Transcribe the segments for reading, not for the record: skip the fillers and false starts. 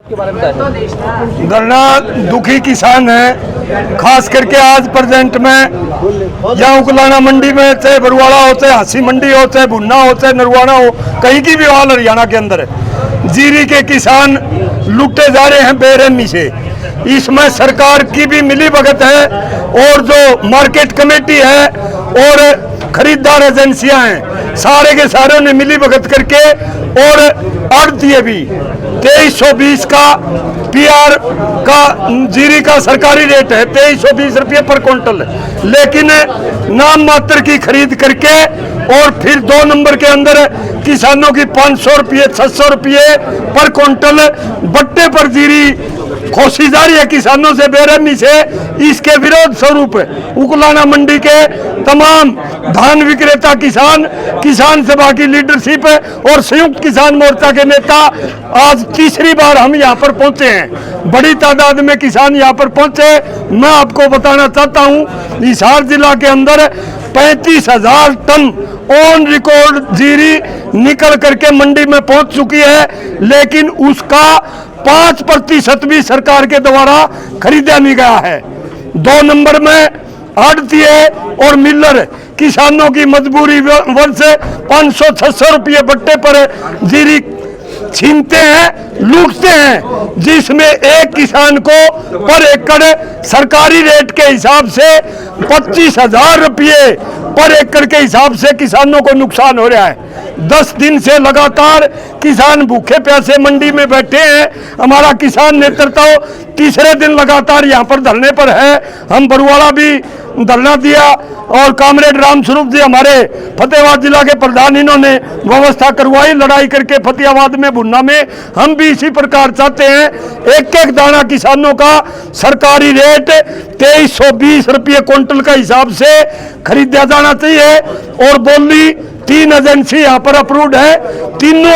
के बारे में बताइए। धरना दुखी किसान है, खास करके आज प्रेजेंट में यहाँ उकलाना मंडी में, चाहे बरुआड़ा हो, चाहे हासी मंडी हो, चाहे भुन्ना हो, चाहे नरवाना हो, कहीं की भी हाल हरियाणा के अंदर जीरी के किसान लुटे जा रहे हैं बेरहमी से। इसमें सरकार की भी मिली भगत है और जो मार्केट कमेटी है और खरीदार एजेंसियां हैं, सारे के सारे ने मिली भगत करके और आड़तिए भी 2320 का पीआर का जीरी का सरकारी रेट है 2320 रुपये पर क्विंटल, लेकिन नाम मात्र की खरीद करके और फिर 2 नंबर के अंदर किसानों की 500 रुपये 600 रुपये पर क्विंटल बट्टे पर जीरी खोसी जा रही है किसानों से बेरहमी से। इसके विरोध स्वरूप उकलाना मंडी के तमाम धान विक्रेता किसान सभा की लीडरशिप और संयुक्त किसान मोर्चा के नेता आज तीसरी बार हम यहाँ पर पहुंचे हैं। बड़ी तादाद में किसान यहाँ पर पहुंचे। मैं आपको बताना चाहता हूँ हिसार जिला के अंदर 35,000 टन ऑन रिकॉर्ड जीरी निकल करके मंडी में पहुंच चुकी है, लेकिन उसका 5% भी सरकार के द्वारा खरीदा नहीं गया है। 2 नंबर में आड़तिए और मिलर किसानों की मजबूरी वंश 500-600 रुपये बट्टे पर जीरी छीनते हैं, लूटते हैं, जिसमें एक किसान को पर एकड़ सरकारी रेट के हिसाब से 25,000 रुपये पर एकड़ के हिसाब से किसानों को नुकसान हो रहा है। 10 दिन से लगातार किसान भूखे प्यासे मंडी में बैठे हैं। हमारा किसान नेतृत्व तीसरे दिन लगातार यहाँ पर धरने पर है। हम बरुआड़ा भी धरना दिया और कामरेड रामस्वरूप जी हमारे फतेहाबाद जिला के प्रधान, इन्होंने व्यवस्था करवाई लड़ाई करके फतेहाबाद में भुन्ना में। हम भी इसी प्रकार चाहते हैं एक एक दाना किसानों का सरकारी रेट 2320 रुपये क्विंटल का हिसाब से खरीदा जाना चाहिए। और बोली 3 एजेंसी यहाँ पर अप्रूव्ड है, तीनों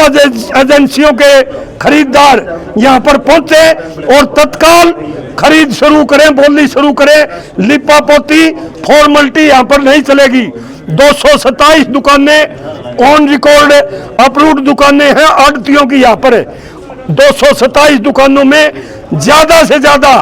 एजेंसियों के खरीदार यहाँ पर पहुंचे और तत्काल खरीद शुरू करें, बोली शुरू करें। लिपा पोती फॉर्मेलिटी यहाँ पर नहीं चलेगी। 227 दुकानें ऑन रिकॉर्ड अप्रूव्ड दुकानें हैं आड़तियों की यहाँ पर। 227 दुकानों में ज्यादा से ज्यादा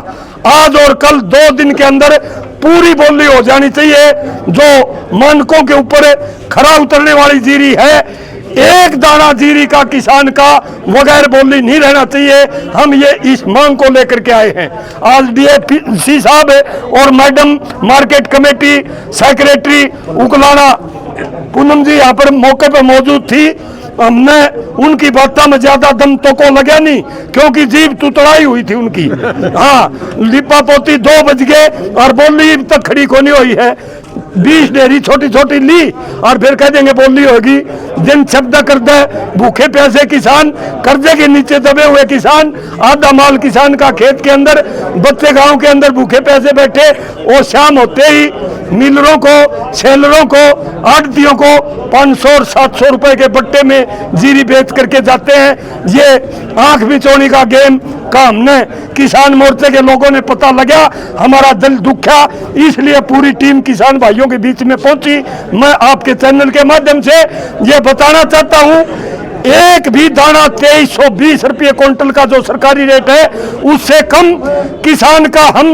आज और कल 2 दिन के अंदर पूरी बोली हो जानी चाहिए। जो मानकों के ऊपर खरा उतरने वाली जीरी है, एक दाना जीरी का किसान का बगैर बोली नहीं रहना चाहिए। हम ये इस मांग को लेकर के आए हैं। आज डीएफसी साहब और madam market committee secretary Uklana Poonam ji यहाँ पर मौके पर मौजूद थी। हमने उनकी बातों में ज्यादा दम तो को लगा नहीं, क्योंकि जीभ तुतड़ाई हुई थी उनकी। हाँ, लिपा पोती 2 बज गए और बोली अब तक खड़ी कोनी हुई है। 20 डेरी छोटी छोटी ली और फिर कह देंगे बोली होगी। जिन शब्द कर दे भूखे प्यासे किसान, कर्जे के नीचे दबे हुए किसान, आधा माल किसान का खेत के अंदर, बच्चे गांव के अंदर भूखे प्यासे बैठे और शाम होते ही मिलरों को, सेलरों को, आड़तियों को 500 और 700 रुपए के बट्टे में जीरी बेच करके जाते हैं। ये आंख बिचौनी का गेम का हमने किसान मोर्चे के लोगों ने पता लगा, हमारा दिल दुखा, इसलिए पूरी टीम किसान भाइयों के बीच में पहुंची। मैं आपके चैनल के माध्यम से ये बताना चाहता हूं, एक भी दाना 2320 रुपये क्विंटल का जो सरकारी रेट है, उससे कम किसान का हम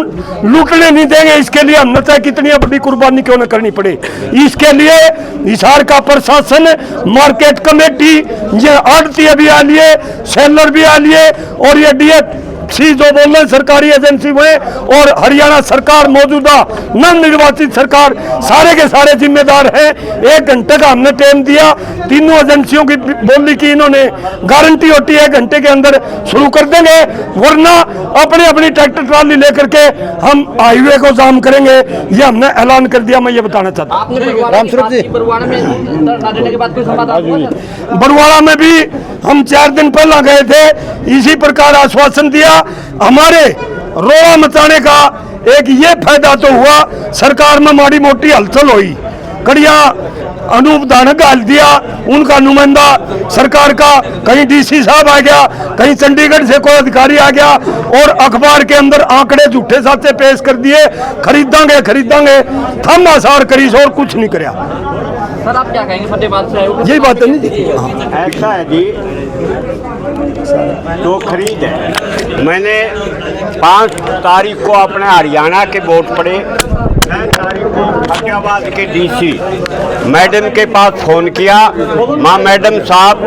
लूटने नहीं देंगे। इसके लिए हम न चाहे कितनी बड़ी कुर्बानी क्यों न करनी पड़े। इसके लिए हिसार का प्रशासन, मार्केट कमेटी, ये आड़ती भी आ लिए, सेलर भी आ लिए और ये डीएफसी जो बोल रहे हैं सरकारी एजेंसी में, और हरियाणा सरकार मौजूदा नव निर्वाचित सरकार, सारे के सारे जिम्मेदार हैं। 1 घंटे का हमने टाइम दिया, तीनों एजेंसियों की बोली की इन्होंने गारंटी होती है 1 घंटे के अंदर शुरू कर देंगे, वरना अपनी अपनी ट्रैक्टर ट्राली लेकर के हम हाईवे को जाम करेंगे। ये हमने ऐलान कर दिया। मैं ये बताना चाहता हूँ बरुआड़ा में भी हम 4 दिन पहला गए थे, इसी प्रकार आश्वासन दिया। हमारे रोड़ा मचाने का एक ये फायदा तो हुआ, सरकार में माड़ी मोटी हलचल हुई, कड़िया अनूप दानक डाल दिया, उनका नुमाइंदा सरकार का, कहीं डीसी साहब आ गया, कहीं चंडीगढ़ से कोई अधिकारी आ गया और अखबार के अंदर आंकड़े झूठे साथे पेश कर दिए, खरीदांगे थम आसार करी और कुछ नहीं कराया। सर आप क्या कहेंगे फतेहाबाद से? यही बात है नहीं जी। ऐसा है जी, तो खरीद है। मैंने 5 तारीख को अपने हरियाणा के वोट पड़े, 6 तारीख को फतेहाबाद के डीसी मैडम के पास फ़ोन किया, माँ मैडम साहब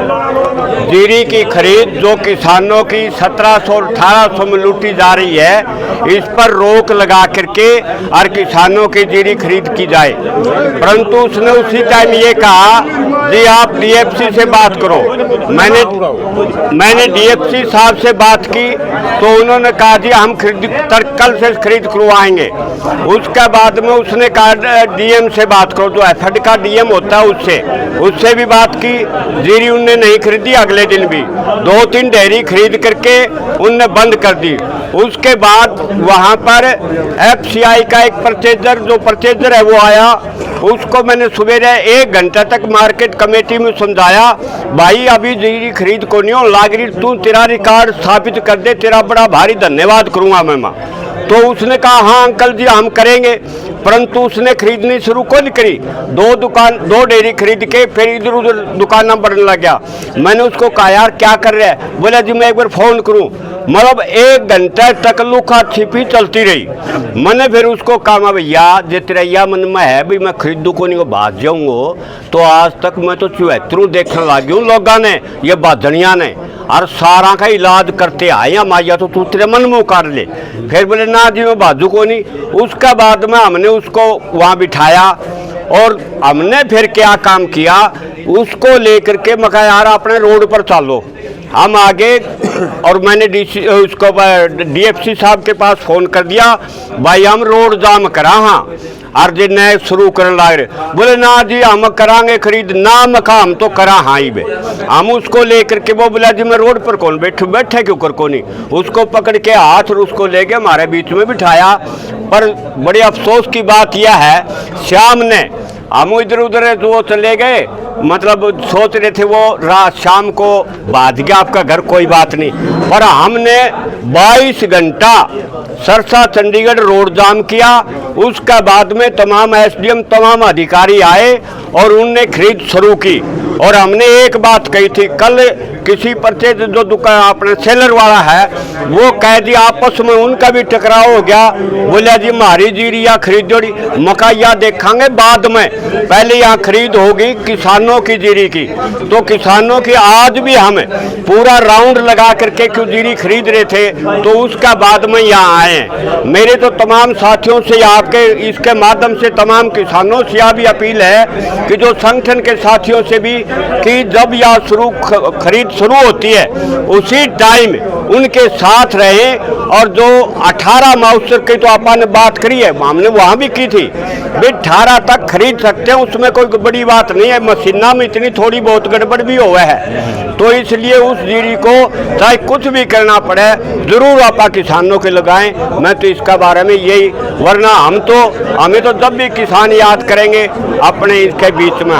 जीरी की खरीद जो किसानों की 1700 और 1800 में लूटी जा रही है, इस पर रोक लगा करके और किसानों की जीरी खरीद की जाए। परंतु उसने उसी टाइम ये कहा जी आप डीएफसी से बात करो। मैंने डीएफसी साहब से बात की तो उन्होंने कहा जी हम कल से खरीद करवाएंगे। उसके बाद में उसने कहा डीएम से बात करो, जो एफएड का डीएम होता है उससे भी बात की। जीरी उनने नहीं खरीदी, अगले दिन भी 2-3 डेयरी खरीद करके उनने बंद कर दी। उसके बाद वहाँ पर एफसीआई का एक परचेजर है वो आया, उसको मैंने सुबह 1 घंटा तक मार्केट कमेटी में समझाया, भाई अभी जीरी खरीद को नहीं हो लाग रही, तू तेरा रिकॉर्ड स्थापित कर दे, तेरा बड़ा भारी धन्यवाद करूँगा मैं माँ। तो उसने कहा हाँ अंकल जी हम करेंगे, परंतु उसने खरीदनी शुरू को नहीं करी। 2 डेयरी खरीद के फिर इधर उधर दुकाना बढ़ने लग गया। मैंने उसको कहा यार क्या कर रहा है, बोला जी मैं एक बार फ़ोन करूं। मतलब 1 घंटा तक लुका छिपी चलती रही। मैंने फिर उसको कहा भैया जे तेरा मन में है भाई मैं खरीदू को नहीं बाज जाऊंगा, तो आज तक मैं तो चुहत्तरू देखने लगी हूँ लोगों ने, ये बाधनिया ने, और सारा का इलाज करते आए हैं माया, तो तू तेरे मन मुँह कर ले। फिर बोले ना जी मैं बाजू को नहीं। उसके बाद में हमने उसको वहाँ बिठाया और हमने फिर क्या काम किया, उसको लेकर के मैं कहा यार अपने रोड पर चलो हम आगे। और मैंने डीएफसी साहब के पास फ़ोन कर दिया, भाई हम रोड जाम करा हाँ और जे नए शुरू करने लग रहे। बोले ना जी हम करांगे खरीद ना मखा, हम तो करा हाँ ही बे। हम उसको लेकर के वो बोला जी मैं रोड पर कौन बैठे क्यों कर को नहीं। उसको पकड़ के हाथ और उसको लेके हमारे बीच में बिठाया। पर बड़े अफसोस की बात यह है, शाम ने हम इधर उधर जो चले गए, मतलब सोच रहे थे वो रात शाम को बाध गया आपका घर, कोई बात नहीं, पर हमने 22 घंटा सरसा चंडीगढ़ रोड जाम किया। उसके बाद में तमाम एसडीएम तमाम अधिकारी आए और उनने खरीद शुरू की। और हमने एक बात कही थी, कल किसी परचेज जो दुकान अपने सेलर वाला है वो कह दिया, आपस में उनका भी टकराव हो गया। बोला जी हमारी जीरी या खरीदोड़ी मका या देखेंगे बाद में, पहले यहाँ खरीद होगी किसानों की जीरी की। तो किसानों की आज भी हम पूरा राउंड लगा करके क्यों जीरी खरीद रहे थे, तो उसका बाद में यहाँ आए। मेरे तो तमाम साथियों से आपके इसके माध्यम से तमाम किसानों से यह भी अपील है कि जो संगठन के साथियों से भी कि जब यह खरीद शुरू होती है उसी टाइम उनके साथ रहें। और जो 18 माउसर की तो आपने बात करी है, हमने वहाँ भी की थी, भाई 18 तक खरीद सकते हैं, उसमें कोई बड़ी बात नहीं है। मशीना में इतनी थोड़ी बहुत गड़बड़ भी हुआ है, तो इसलिए उस जीरी को चाहे कुछ भी करना पड़े जरूर आप किसानों के लगाएं। मैं तो इसका बारे में यही, वरना हमें तो जब भी किसान याद करेंगे अपने इसके बीच में।